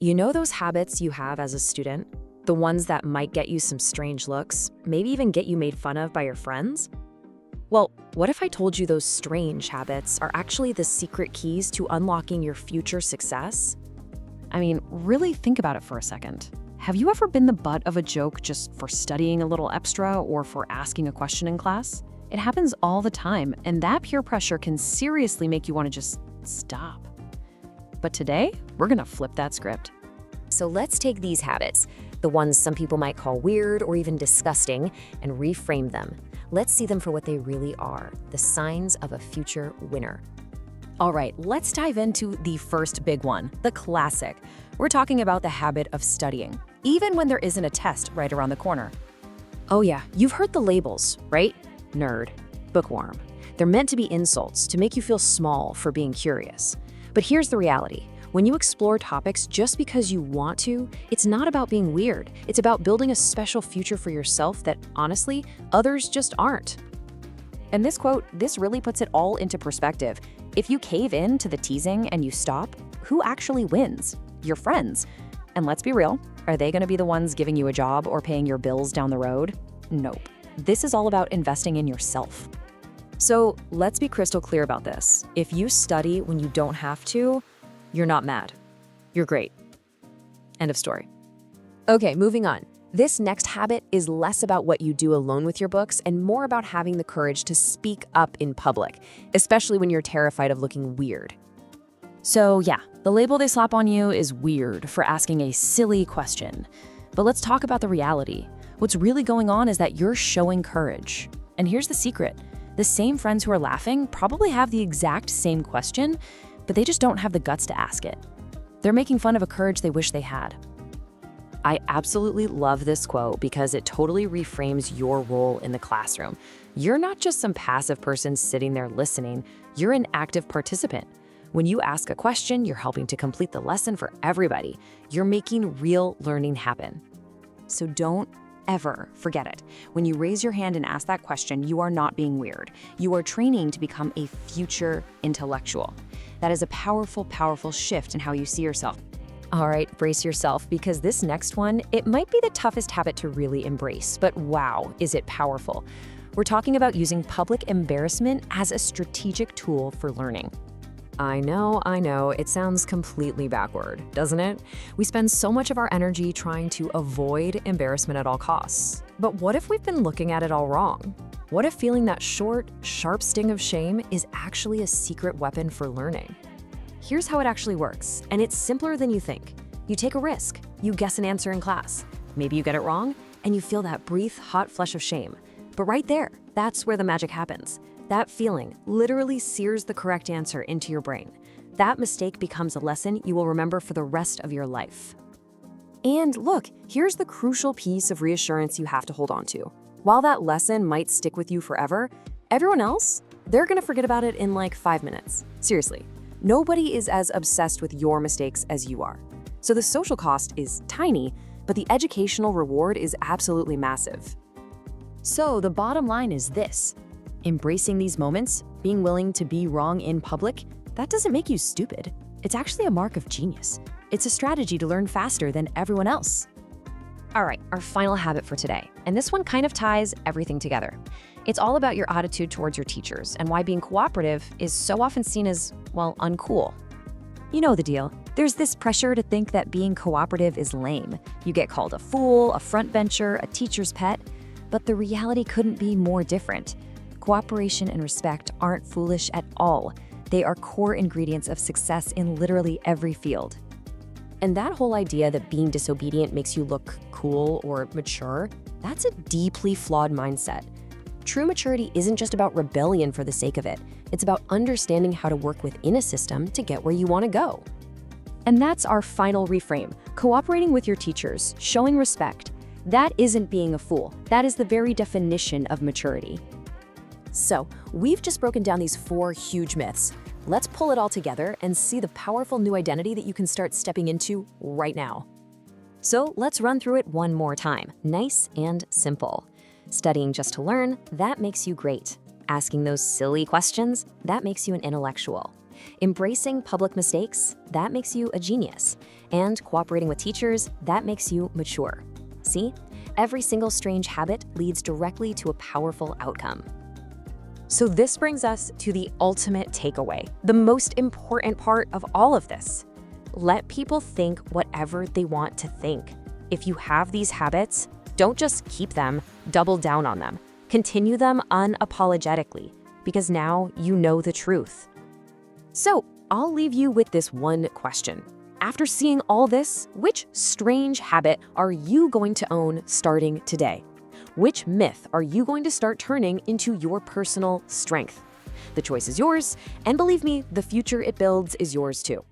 You know those habits you have as a student? The ones that might get you some strange looks, maybe even get you made fun of by your friends? Well, what if I told you those strange habits are actually the secret keys to unlocking your future success? I mean, really think about it for a second. Have you ever been the butt of a joke just for studying a little extra or for asking a question in class? It happens all the time, and that peer pressure can seriously make you want to just stop. But today, we're gonna flip that script. So let's take these habits, the ones some people might call weird or even disgusting, and reframe them. Let's see them for what they really are, the signs of a future winner. All right, let's dive into the first big one, the classic. We're talking about the habit of studying, even when there isn't a test right around the corner. Oh yeah, you've heard the labels, right? Nerd, bookworm. They're meant to be insults to make you feel small for being curious. But here's the reality. When you explore topics just because you want to, it's not about being weird. It's about building a special future for yourself that, honestly, others just aren't. And this quote, this really puts it all into perspective. If you cave in to the teasing and you stop, who actually wins? Your friends. And let's be real, are they gonna be the ones giving you a job or paying your bills down the road? Nope. This is all about investing in yourself. So let's be crystal clear about this. If you study when you don't have to, you're not mad. You're great. End of story. Okay, moving on. This next habit is less about what you do alone with your books and more about having the courage to speak up in public, especially when you're terrified of looking weird. So yeah, the label they slap on you is weird for asking a silly question. But let's talk about the reality. What's really going on is that you're showing courage. And here's the secret. The same friends who are laughing probably have the exact same question, but they just don't have the guts to ask it. They're making fun of a courage they wish they had. I absolutely love this quote because it totally reframes your role in the classroom. You're not just some passive person sitting there listening, you're an active participant. When you ask a question, you're helping to complete the lesson for everybody. You're making real learning happen. So don't ever forget it. When you raise your hand and ask that question, you are not being weird. You are training to become a future intellectual. That is a powerful, powerful shift in how you see yourself. All right, brace yourself, because this next one, it might be the toughest habit to really embrace, but wow, is it powerful. We're talking about using public embarrassment as a strategic tool for learning. I know, it sounds completely backward, doesn't it? We spend so much of our energy trying to avoid embarrassment at all costs. But what if we've been looking at it all wrong? What if feeling that short, sharp sting of shame is actually a secret weapon for learning? Here's how it actually works, and it's simpler than you think. You take a risk, you guess an answer in class. Maybe you get it wrong, and you feel that brief, hot flush of shame. But right there, that's where the magic happens. That feeling literally sears the correct answer into your brain. That mistake becomes a lesson you will remember for the rest of your life. And look, here's the crucial piece of reassurance you have to hold on to. While that lesson might stick with you forever, everyone else, they're gonna forget about it in like 5 minutes. Seriously, nobody is as obsessed with your mistakes as you are. So the social cost is tiny, but the educational reward is absolutely massive. So the bottom line is this. Embracing these moments, being willing to be wrong in public, that doesn't make you stupid. It's actually a mark of genius. It's a strategy to learn faster than everyone else. All right, our final habit for today, and this one kind of ties everything together. It's all about your attitude towards your teachers and why being cooperative is so often seen as, well, uncool. You know the deal. There's this pressure to think that being cooperative is lame. You get called a fool, a front bencher, a teacher's pet, but the reality couldn't be more different. Cooperation and respect aren't foolish at all. They are core ingredients of success in literally every field. And that whole idea that being disobedient makes you look cool or mature, that's a deeply flawed mindset. True maturity isn't just about rebellion for the sake of it. It's about understanding how to work within a system to get where you want to go. And that's our final reframe. Cooperating with your teachers, showing respect. That isn't being a fool. That is the very definition of maturity. So, we've just broken down these 4 huge myths. Let's pull it all together and see the powerful new identity that you can start stepping into right now. So, let's run through it one more time, nice and simple. Studying just to learn, that makes you great. Asking those silly questions, that makes you an intellectual. Embracing public mistakes, that makes you a genius. And cooperating with teachers, that makes you mature. See? Every single strange habit leads directly to a powerful outcome. So this brings us to the ultimate takeaway, the most important part of all of this. Let people think whatever they want to think. If you have these habits, don't just keep them, double down on them. Continue them unapologetically, because now you know the truth. So, I'll leave you with this one question. After seeing all this, which strange habit are you going to own starting today? Which myth are you going to start turning into your personal strength? The choice is yours, and believe me, the future it builds is yours too.